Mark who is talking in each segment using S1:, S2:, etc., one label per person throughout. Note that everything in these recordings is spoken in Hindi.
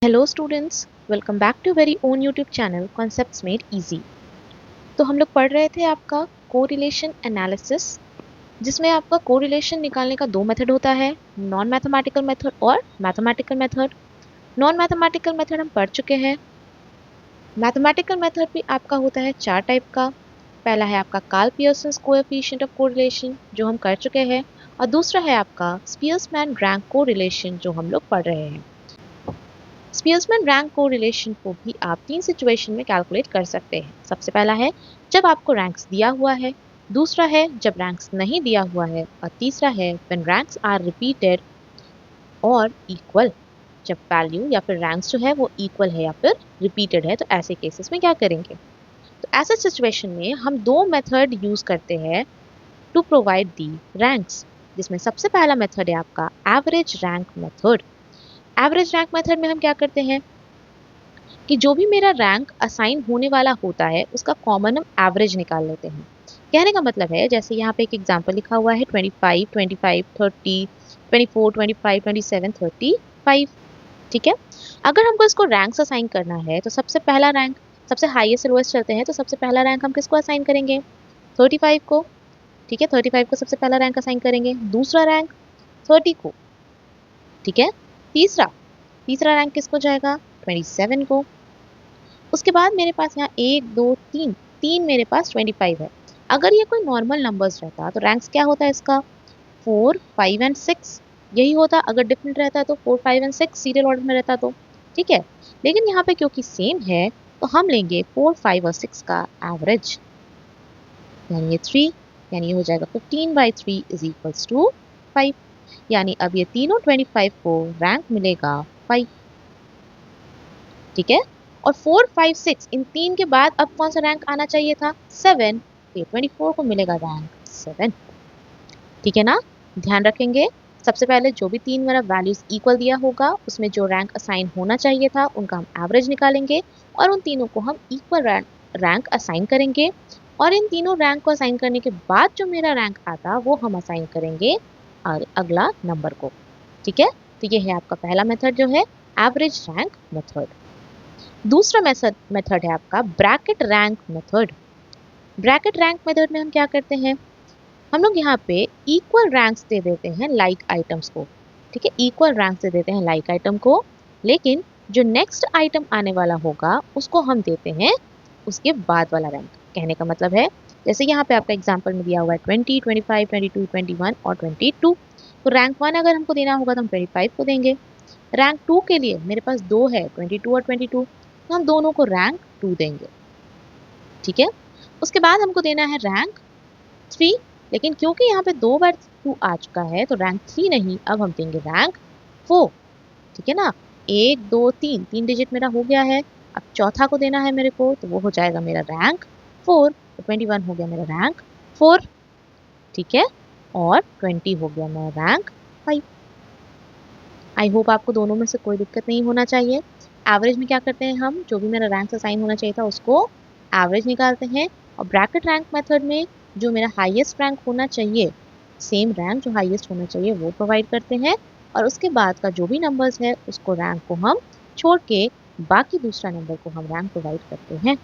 S1: Hello students, welcome back to very own YouTube channel concepts made easy. तो हम लोग पढ़ रहे थे आपका कोरिलेशन एनालिसिस, जिसमें आपका कोरिलेशन निकालने का दो मेथड होता है, नॉन मैथमेटिकल मेथड और mathematical method. Non mathematical method हम पढ़ चुके हैं। मैथमेटिकल मेथड भी आपका होता है चार टाइप का। पहला है आपका Karl Pearson's coefficient of correlation, जो हम कर चुके हैं, और दूसरा है आपका स्पियर्समैन रैंक कोरिलेशन, जो हम लोग पढ़ रहे हैं। स्पियर्समैन रैंक कोरिलेशन को भी आप तीन सिचुएशन में कैलकुलेट कर सकते हैं। सबसे पहला है जब आपको रैंक्स दिया हुआ है, दूसरा है जब रैंक्स नहीं दिया हुआ है, और तीसरा है व्हेन रैंक्स आर रिपीटेड और इक्वल। जब वैल्यू या फिर रैंक्स जो है वो इक्वल है या फिर रिपीटेड है, तो ऐसे केसेस में क्या करेंगे। तो ऐसे सिचुएशन में हम दो मेथड यूज करते हैं टू प्रोवाइड दी रैंक्स, जिसमें सबसे पहला मेथड है आपका average rank method. Average rank method में हम क्या करते हैं कि जो भी मेरा रैंक असाइन होने वाला होता है उसका कॉमन हम एवरेज निकाल लेते हैं। कहने का मतलब है, जैसे यहाँ पे एक एग्जांपल लिखा हुआ है 25, 25, 30, 24, 25, 27, 35। ठीक है। अगर हमको इसको रैंक्स असाइन करना है तो सबसे पहला रैंक, सबसे हाईएस्ट से लोएस्ट चलते हैं, तो सबसे पहला रैंक हम किसको असाइन करेंगे, 35 को। ठीक है, 35 को सबसे पहला रैंक असाइन करेंगे। दूसरा रैंक 30 को। ठीक है। तीसरा तीसरा रैंक किसको जाएगा, 27 को। उसके बाद मेरे पास यहाँ एक दो तीन, तीन मेरे पास 25 है। अगर ये कोई नॉर्मल नंबर्स रहता तो रैंक्स क्या होता है इसका, 4, 5 एंड 6 यही होता। अगर डिफरेंट रहता तो 4, 5 एंड 6 सीरियल ऑर्डर में रहता तो ठीक है। लेकिन यहाँ पे क्योंकि सेम है तो हम लेंगे 4, 5 और 6 का एवरेज, यानी ये 3, यानी ये हो जाएगा 15/3 इज इक्वल्स टू 5। यानी अब ये तीनों 25 को रैंक मिलेगा 5। ठीक है। और 4, 5, 6 इन तीन के बाद अब कौन सा रैंक आना चाहिए था, 7। ये 24 को मिलेगा रैंक 7। ठीक है ना। ध्यान रखेंगे, सबसे पहले जो भी तीन मेरा वैल्यूज इक्वल दिया होगा उसमें जो रैंक असाइन होना चाहिए था उनका हम एवरेज निकालेंगे, और उन तीनों को हम इक्वल रैंक असाइन करेंगे। और इन तीनों रैंक को असाइन करने के बाद जो मेरा रैंक आता वो हम असाइन करेंगे अगला नंबर को। ठीक है। तो ये है आपका पहला मेथड जो है एवरेज रैंक मेथड। दूसरा मेथड है आपका bracket rank method. Bracket rank method में हम क्या करते हैं, हम लोग यहाँ पे इक्वल रैंक्स दे देते हैं लाइक आइटम्स को। ठीक है, इक्वल रैंक्स दे देते हैं लाइक आइटम को, लेकिन जो नेक्स्ट आइटम आने वाला होगा उसको हम देते हैं उसके बाद वाला रैंक। कहने का मतलब है, जैसे यहाँ पे आपका एग्जाम्पल में दिया हुआ है 20, 25, 22, 21 और 22। तो रैंक 1 अगर हमको देना होगा तो हम 25 को देंगे। रैंक 2 के लिए मेरे पास दो है, 22 और 22, तो हम दोनों को रैंक 2 देंगे। ठीक है। उसके बाद हमको देना है रैंक 3, लेकिन क्योंकि यहाँ पे दो बार 2 आ चुका है तो रैंक 3 नहीं, अब हम देंगे रैंक 4। ठीक है ना। एक दो तीन, तीन डिजिट मेरा हो गया है। अब चौथा को देना है मेरे को, तो वो हो जाएगा मेरा रैंक 4। तो 21 हो गया मेरा रैंक 4। ठीक है। और 20 हो गया मेरा रैंक 5। आई होप आपको दोनों में से कोई दिक्कत नहीं होना चाहिए। एवरेज में क्या करते हैं, हम जो भी मेरा रैंक असाइन होना चाहिए था उसको एवरेज निकालते हैं, और ब्रैकेट रैंक मेथड में जो मेरा हाईएस्ट रैंक होना चाहिए, सेम रैंक जो हाईएस्ट होना चाहिए वो प्रोवाइड करते हैं, और उसके बाद का जो भी नंबर्स है उसको रैंक को हम छोड़ के बाकी दूसरा नंबर को हम रैंक प्रोवाइड करते हैं।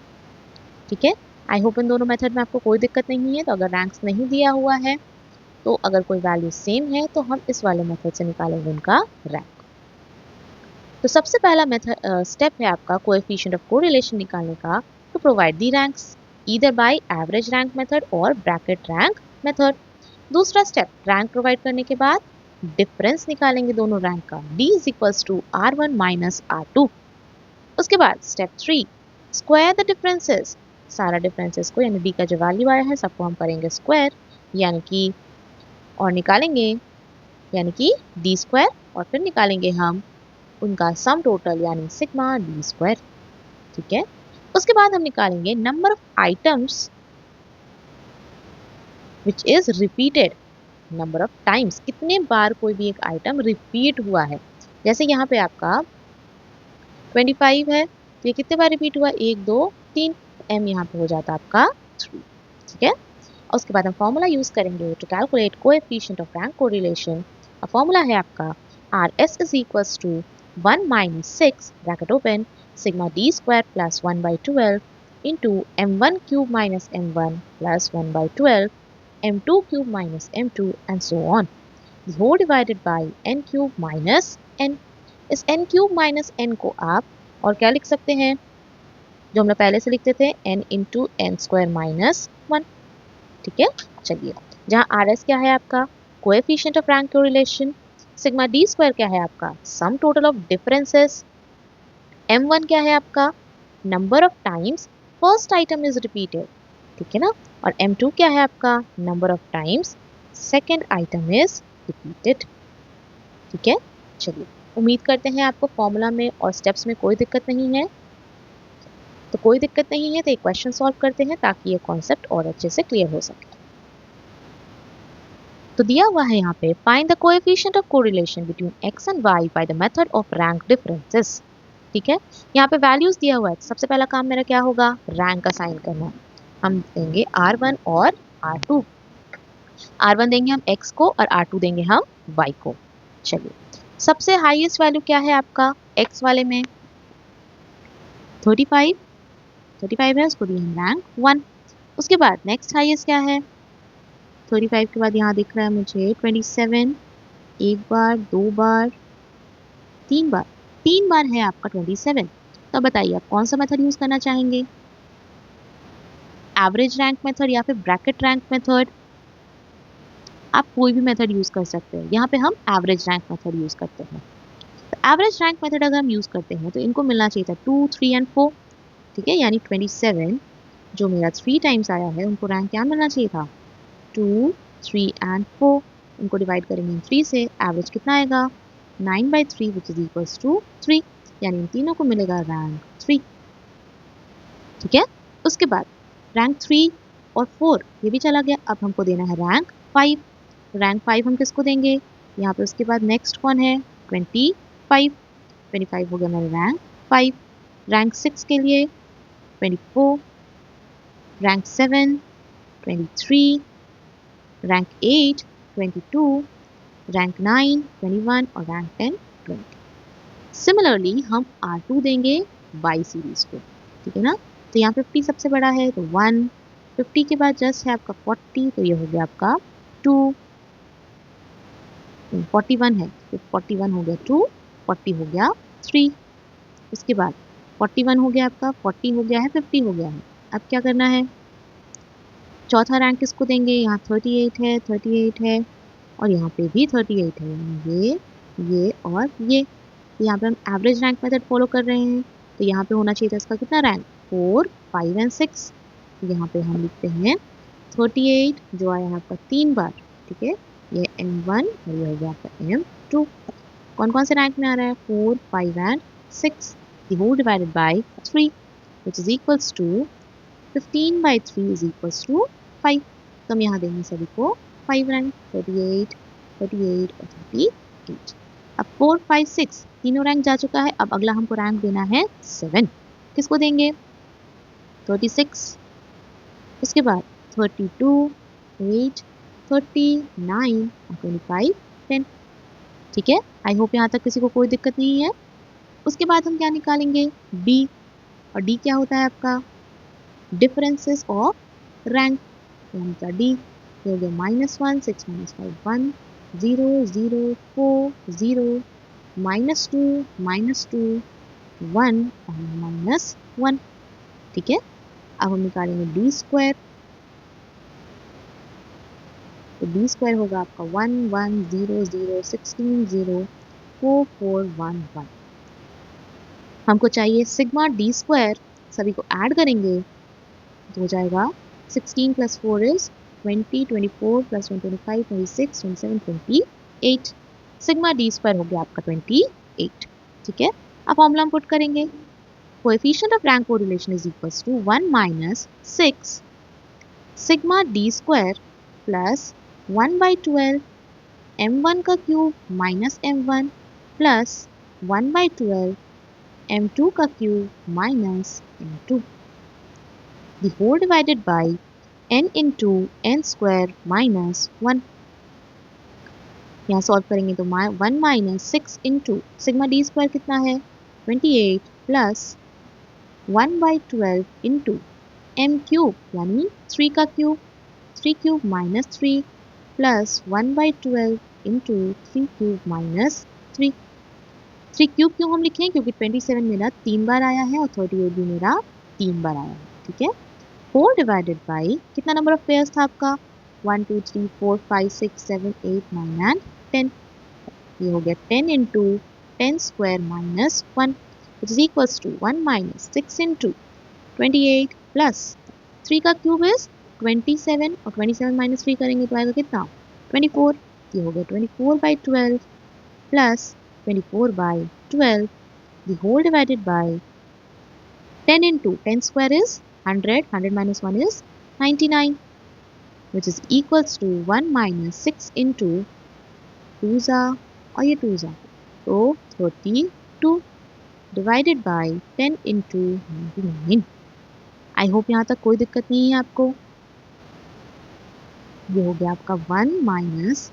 S1: ठीक है। आई होप इन दोनों मेथड में आपको कोई दिक्कत नहीं है। तो अगर रैंक्स नहीं दिया हुआ है तो अगर कोई वैल्यू सेम है तो हम इस वाले मेथड से निकालेंगे उनका रैंक। तो सबसे पहला मेथड स्टेप है आपका कोएफिशिएंट ऑफ कोरिलेशन निकालने का, to provide the ranks either by average rank method और ब्रैकेट रैंक मेथड। दूसरा स्टेप, रैंक प्रोवाइड करने के बाद डिफरेंस निकालेंगे दोनों रैंक का, d is equals to r1 minus r2। उसके बाद स्टेप 3, स्क्वायर द डिफरेंसेस। सारा डिफरेंसेस को, यानी d का जो वैल्यू आया है सबको हम करेंगे स्क्वायर, यानी कि और निकालेंगे, यानी कि d स्क्वायर, और फिर निकालेंगे हम उनका सम टोटल, यानी सिग्मा डी स्क्वायर। ठीक है। उसके बाद हम निकालेंगे number of items which is repeated, number of times, कितने बार कोई भी एक आइटम रिपीट हुआ है। जैसे यहाँ पे आपका 25 है तो ये कितने बार रिपीट हुआ, 1 2 3, m यहाँ पे हो जाता आपका 3। ठीक है। और उसके बाद हम फॉर्मूला यूज करेंगे to calculate coefficient of rank correlation. Formula है आपका R S is equals to 1 minus 6 bracket open sigma d square plus 1 by 12 into m1 cube minus m1 plus 1 by 12 m2 cube minus m2 and so on. The whole divided by n cube minus n. इस n क्यूब माइनस n को आप और क्या लिख सकते हैं जो हम लोग पहले से लिखते थे n into N square minus 1. ठीक है, चलिए जहाँ आर एस क्या है आपका coefficient of rank correlation, sigma D square क्या है आपका sum total of differences, m1 क्या है आपका number of times first item is repeated. ठीक है ना, और m2 क्या है आपका number of times second item is repeated. ठीक है, चलिए उम्मीद करते हैं आपको फॉर्मूला में और स्टेप्स में कोई दिक्कत नहीं है. तो कोई दिक्कत नहीं है तो एक क्वेश्चन सॉल्व करते हैं ताकि ये कॉन्सेप्ट और अच्छे से क्लियर हो सके. तो दिया हुआ है यहाँ पे find the coefficient of correlation between x and y by the method of rank differences. ठीक है, यहाँ पे वैल्यूज दिया हुआ है. सबसे पहला काम मेरा क्या होगा रैंक असाइन करना. हम देंगे r1 और r2. r1 देंगे हम x को और r2 देंगे हम y को. चलिए सबसे हाईएस्ट वैल्यू क्या है आपका x वाले में 35 है, उसको दिए हम रैंक 1. उसके बाद नेक्स्ट हाईएस्ट क्या है 35 के बाद यहाँ दिख रहा है मुझे 27. एक बार, दो बार, तीन बार है आपका 27. तो बताइए आप कौन सा मेथड यूज करना चाहेंगे, एवरेज रैंक मेथड या फिर ब्रैकेट रैंक मेथड. आप कोई भी मेथड यूज कर सकते हैं. यहाँ पे हम एवरेज रैंक मेथड यूज करते हैं. तो एवरेज रैंक मेथड अगर हम यूज करते हैं तो इनको मिलना चाहिए था 2, 3 एंड 4. ठीक है, यानी 27 जो मेरा 3 टाइम्स आया है उनको रैंक क्या मिलना चाहिए था 2, 3 एंड 4. उनको डिवाइड करेंगे इन 3 से, एवरेज कितना आएगा 9/3 विच इज इक्वल्स टू 3. यानी इन तीनों को मिलेगा रैंक 3. ठीक है, उसके बाद रैंक 3 और 4 ये भी चला गया. अब हमको देना है रैंक 5. रैंक 5 हम किसको देंगे यहाँ पे. उसके बाद नेक्स्ट कौन है 25 हो गया मेरा रैंक 5. रैंक 6 के लिए 24, रैंक 7 23, रैंक 8 22, रैंक 9 21 और रैंक 10 20. सिमिलरली हम R2 देंगे Y सीरीज को. ठीक है ना, तो यहाँ 50 सबसे बड़ा है तो 1, 50 के बाद जस्ट है आपका 40 तो ये हो गया आपका 2, 41 है तो 41 हो गया 2, 40 हो गया 3. उसके बाद 41 हो गया आपका, 40 हो गया है, 50 हो गया है. अब क्या करना है चौथा रैंक किसको देंगे यहाँ 38 है और यहाँ पे भी 38 है. ये और ये. यहाँ पे हम एवरेज रैंक मेथड फॉलो कर रहे हैं तो यहाँ पे होना चाहिए था इसका कितना रैंक 4, 5 एंड 6. यहाँ पे हम लिखते हैं 38 जो आया है आपका 3 बार. ठीक है, ये m1 और ये हो गया आपका m2. कौन कौन से रैंक में आ रहा है 4, 5 and 6. The whole divided by 3 which is equals to 15/3 is equals to 5. तो हम यहाँ देंगे सभी को 5 रैंक 38 और 38. अब 4, 5, 6 तीनों रैंक जा चुका है. अब अगला हमको रैंक देना है 7. किसको देंगे 36. उसके बाद 32, 8, 39 और 25, 10. ठीक है, आई होप यहाँ तक किसी को कोई दिक्कत नहीं है. उसके बाद हम क्या निकालेंगे D. और D क्या होता है आपका डिफरेंसेस ऑफ रैंक. तो D ये हो गया -1, 6 - 5 1, 0 0 4 0, -2 -2 1 और -1. ठीक है, अब हम निकालेंगे D स्क्वायर. तो D स्क्वायर होगा आपका 1 1 0 0 16 0 4 4 1 1. हमको चाहिए सिग्मा D स्क्वायर. सभी को ऐड करेंगे तो हो जाएगा 16 + 4 इज 20, 24 + 1 25, 26, 27, 28. सिग्मा D स्क्वायर हो गया आपका 28. ठीक है, अब फॉर्मूला हम पुट करेंगे. Coefficient of rank correlation is equals to 1 - 6 sigma D square plus 1/12 m1 का cube minus m1 plus 1/12 m2 का cube minus m2. The whole divided by n into n square minus 1. यहाँ सॉल्व करेंगे तो 1 minus 6 into sigma D square कितना है 28 प्लस 1/12 इंटू एम क्यूब यानी 3 का cube 3 cube minus 3 plus 1/12 into 3 cube minus 3 3 cube क्यों हम लिखें क्योंकि 27 मेरा 3 बार आया है और 38 भी मेरा 3 बार आया है ठीक है 4 डिवाइडेड बाई कितना नंबर ऑफ पेयर्स था आपका 1 2 3 4 5 6 7 8 9 एंड 10 ये हो गया 10 into 10 square minus 1 which is equals to 1 minus 6 into 28 plus 3 का क्यूब इज 27 और 27 माइनस 3 करेंगे तो आएगा कितना 24 ये हो गया 24/12 plus 24/12 the whole divided by 10 into 10 square is 100 100 minus 1 is 99 which is equals to 1 minus 6 into 2 जा और ये 2 जा तो 32 divided by 10 into 99 I hope यहाँ तक कोई दिक्कत नहीं है आपको ये हो गया आपका 1 माइनस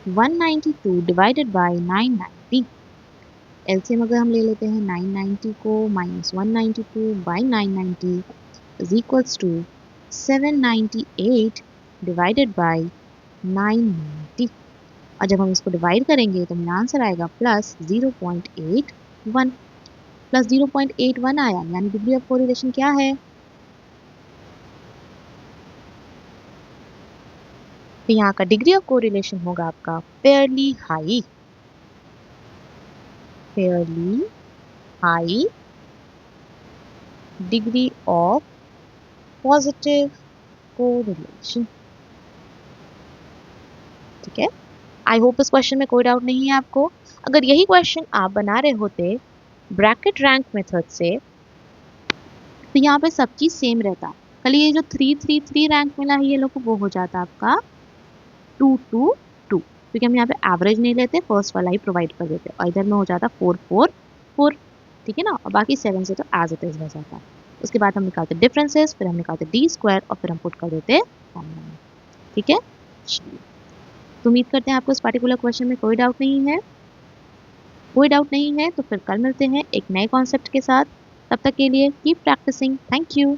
S1: 192 डिवाइडेड बाय 990 एलसीएम अगर हम ले लेते हैं 990 को minus 192 by 990 is equals to 798 divided by 990 और जब हम इसको डिवाइड करेंगे तो मेरा आंसर आएगा प्लस 0.81 प्लस 0.81 आया यानी डिग्री ऑफ कोरिलेशन क्या है तो यहाँ का डिग्री ऑफ कोरिलेशन होगा आपका fairly high degree of positive correlation ठीक है आई होप इस क्वेश्चन में कोई डाउट नहीं है आपको अगर यही क्वेश्चन आप बना रहे होते ब्रैकेट रैंक मेथड से तो यहाँ पे सब चीज सेम रहता खाली ये जो 333 रैंक मिला है ये लोग को वो हो जाता आपका 222 क्योंकि हम यहाँ पे एवरेज नहीं लेते फर्स्ट वाला ही प्रोवाइड कर देते और इधर में हो जाता 444 ठीक है ना और बाकी 7 से तो एज इट इज रह जाता उसके बाद हम निकालते डिफरेंसेस फिर हम निकालते डी स्क्वायर और फिर हम पुट कर देते ठीक है तो उम्मीद करते हैं आपको इस पार्टिकुलर क्वेश्चन में कोई डाउट नहीं है तो फिर कल मिलते हैं एक नए कॉन्सेप्ट के साथ तब तक के लिए कीप प्रैक्टिसिंग थैंक यू